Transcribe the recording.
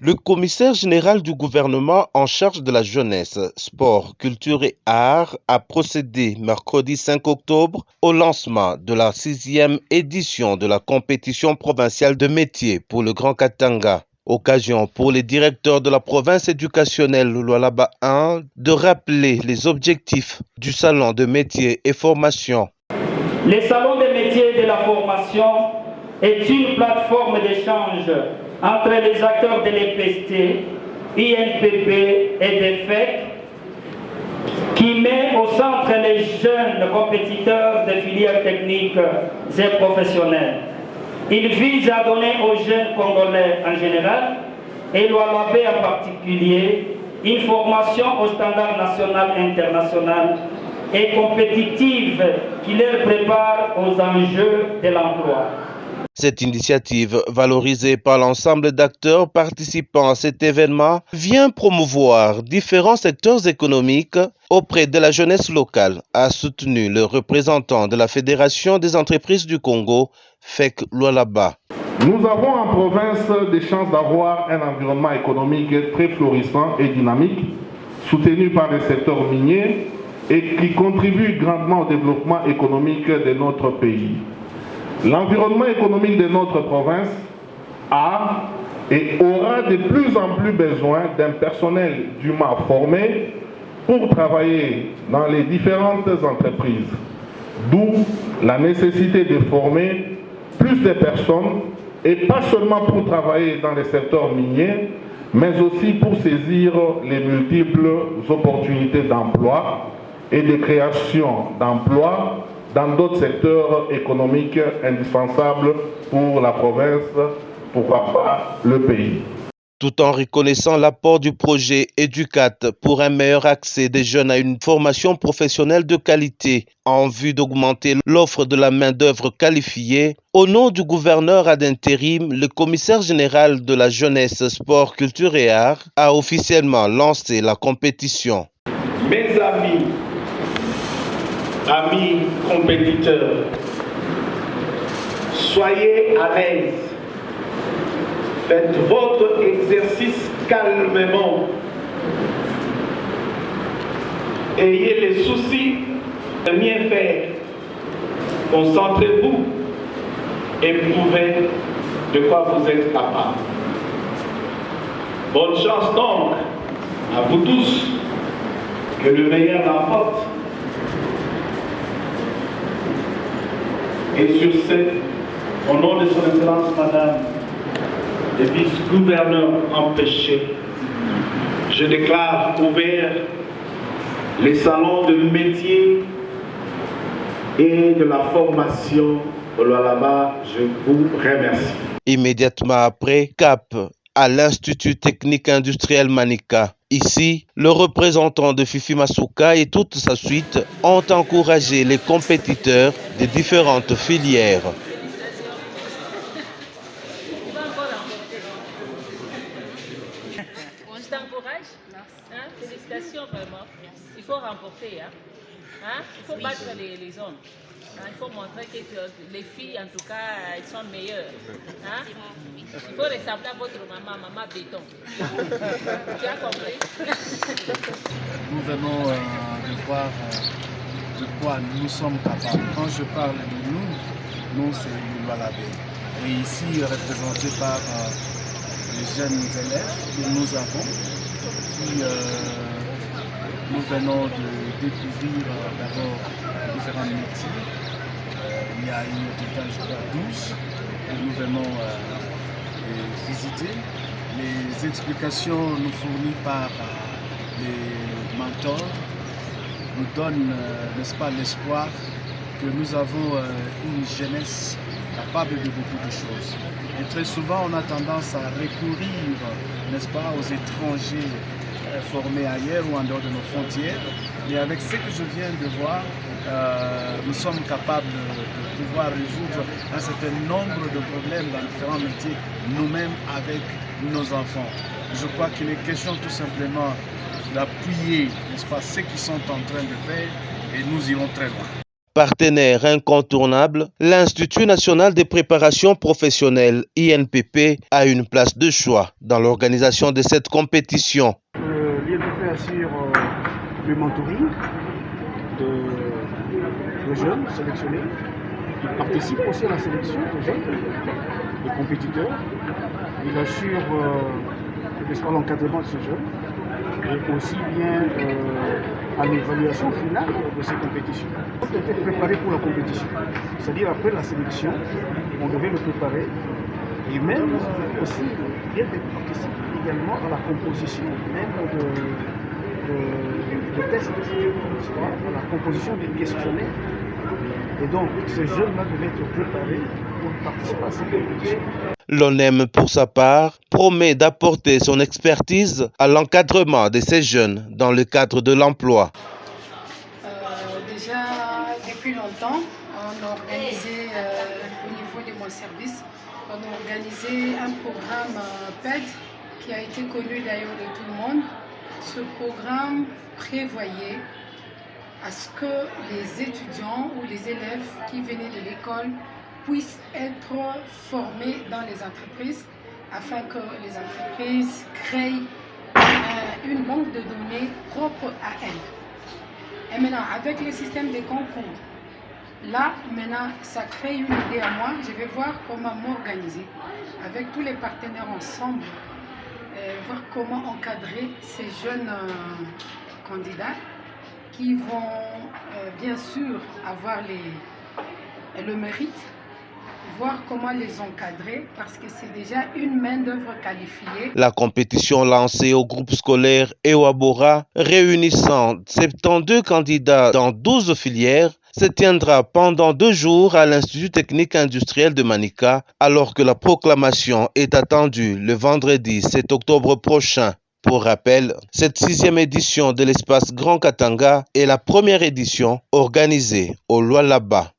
Le commissaire général du gouvernement en charge de la jeunesse, sport, culture et arts a procédé mercredi 5 octobre au lancement de la 6e édition de la compétition provinciale de métiers pour le Grand Katanga. Occasion pour les directeurs de la province éducationnelle Lualaba 1 de rappeler les objectifs du salon de métiers et formation. Le salon des métiers et de la formation est une plateforme d'échange entre les acteurs de l'EPST, INPP et DEFEC qui met au centre les jeunes compétiteurs des filières techniques et professionnelles. Il vise à donner aux jeunes Congolais en général et Lualabé en particulier une formation au standard national et international et compétitive qui les prépare aux enjeux de l'emploi. Cette initiative, valorisée par l'ensemble d'acteurs participant à cet événement, vient promouvoir différents secteurs économiques auprès de la jeunesse locale, a soutenu le représentant de la Fédération des entreprises du Congo, FEC Lualaba. Nous avons en province des chances d'avoir un environnement économique très florissant et dynamique, soutenu par les secteurs miniers et qui contribue grandement au développement économique de notre pays. L'environnement économique de notre province a et aura de plus en plus besoin d'un personnel dûment formé pour travailler dans les différentes entreprises. D'où la nécessité de former plus de personnes et pas seulement pour travailler dans les secteurs miniers, mais aussi pour saisir les multiples opportunités d'emploi et de création d'emplois dans d'autres secteurs économiques indispensables pour la province, pourquoi pas le pays. Tout en reconnaissant l'apport du projet EDUCAT pour un meilleur accès des jeunes à une formation professionnelle de qualité en vue d'augmenter l'offre de la main-d'œuvre qualifiée, au nom du gouverneur ad intérim, le commissaire général de la jeunesse, sport, culture et arts a officiellement lancé la compétition. Mes amis compétiteurs, soyez à l'aise. Faites votre exercice calmement. Ayez les soucis de bien faire. Concentrez-vous et prouvez de quoi vous êtes capable. Bonne chance donc à vous tous. Que le meilleur l'emporte. Et sur ce, au nom de son Excellence Madame le vice-gouverneur empêché, je déclare ouvert les salons de métier et de la formation au Lualaba. Je vous remercie. Immédiatement après, cap à l'Institut technique industriel Manika. Ici, le représentant de Fifi Masuka et toute sa suite ont encouragé les compétiteurs des différentes filières. Je t'encourage. Félicitations vraiment. Il faut remporter. Il faut battre les hommes. Il faut montrer que les filles, en tout cas, elles sont meilleures. Il faut ressembler à votre maman béton. Tu as compris? Nous venons de voir de quoi nous sommes capables. Quand je parle de nous c'est le Lualabé. Et ici, représenté par les jeunes élèves que nous avons, qui nous venons de découvrir d'abord différents métiers. Il y a eu au total, je crois, 12 que nous venons visiter. Les explications nous fournies par les mentors nous donnent, n'est-ce pas, l'espoir que nous avons une jeunesse capable de beaucoup de choses. Et très souvent, on a tendance à recourir, n'est-ce pas, aux étrangers formés ailleurs ou en dehors de nos frontières. Mais avec ce que je viens de voir, nous sommes capables de pouvoir résoudre un certain nombre de problèmes dans différents métiers, nous-mêmes avec nos enfants. Je crois qu'il est question tout simplement d'appuyer, n'est-ce pas, ce qu'ils sont en train de faire et nous irons très loin. Partenaire incontournable, l'Institut national de préparation professionnelle, INPP, a une place de choix dans l'organisation de cette compétition. L'INPP assure le mentoring de jeunes sélectionnés. Il participe aussi à la sélection des jeunes, des compétiteurs. Il assure l'encadrement de ces jeunes et aussi bien à l'évaluation finale de ces compétitions. On était préparé pour la compétition, c'est-à-dire après la sélection, on devait le préparer et même aussi bien participer également à la composition même de tests, à la composition des questionnaires. Et donc, ces jeunes-là devaient être préparés pour participer à cette compétition. L'ONEM, pour sa part, promet d'apporter son expertise à l'encadrement de ces jeunes dans le cadre de l'emploi. Déjà, depuis longtemps, on a organisé au niveau de mon service, on a organisé un programme PED qui a été connu d'ailleurs de tout le monde. Ce programme prévoyait à ce que les étudiants ou les élèves qui venaient de l'école puissent être formés dans les entreprises afin que les entreprises créent une banque de données propre à elles. Et maintenant, avec le système des concours, là, maintenant, ça crée une idée à moi. Je vais voir comment m'organiser avec tous les partenaires ensemble, voir comment encadrer ces jeunes candidats qui vont bien sûr avoir le mérite, voir comment les encadrer parce que c'est déjà une main-d'œuvre qualifiée. La compétition lancée au groupe scolaire Ewabora, réunissant 72 candidats dans 12 filières, se tiendra pendant 2 jours à l'Institut technique industriel de Manica, alors que la proclamation est attendue le vendredi 7 octobre prochain. Pour rappel, cette 6e édition de l'espace Grand Katanga est la première édition organisée au Lualaba.